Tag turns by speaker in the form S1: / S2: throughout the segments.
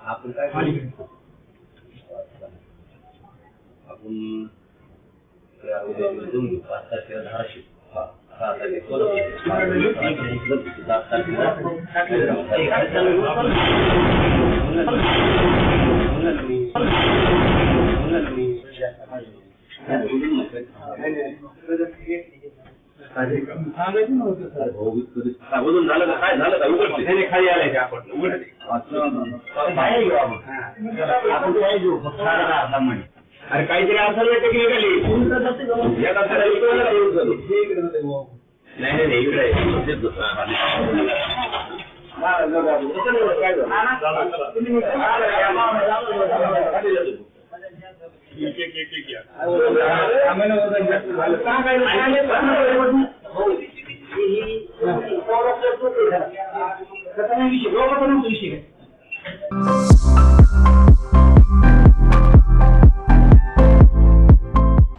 S1: आपण काय आपण अगोदर झालं का काय झालं का उघडते खाली आलाय आपण अरे काहीतरी असेल निघाली नाही नाही इकडे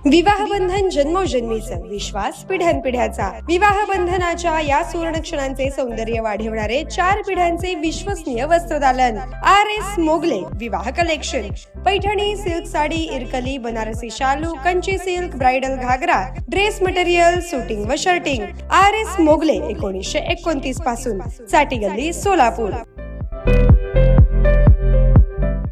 S2: विवाह बंधन जन्मोजन्मीचा विश्वास पिढ्यानपिढ्याचा. विवाह बंधनाच्या या सुवर्ण क्षणांचे सौंदर्य वाढवणारे 4 पिढ्यांचे विश्वसनीय वस्त्रदालन RS मोगले विवाह कलेक्शन. पैठणी, सिल्क साडी, इरकली, बनारसी शालू, कंची सिल्क, ब्राइडल घागरा, ड्रेस मटेरियल, सुटिंग व शर्टिंग. RS मोगले 1929 पासून, चाटी गल्ली, सोलापूर.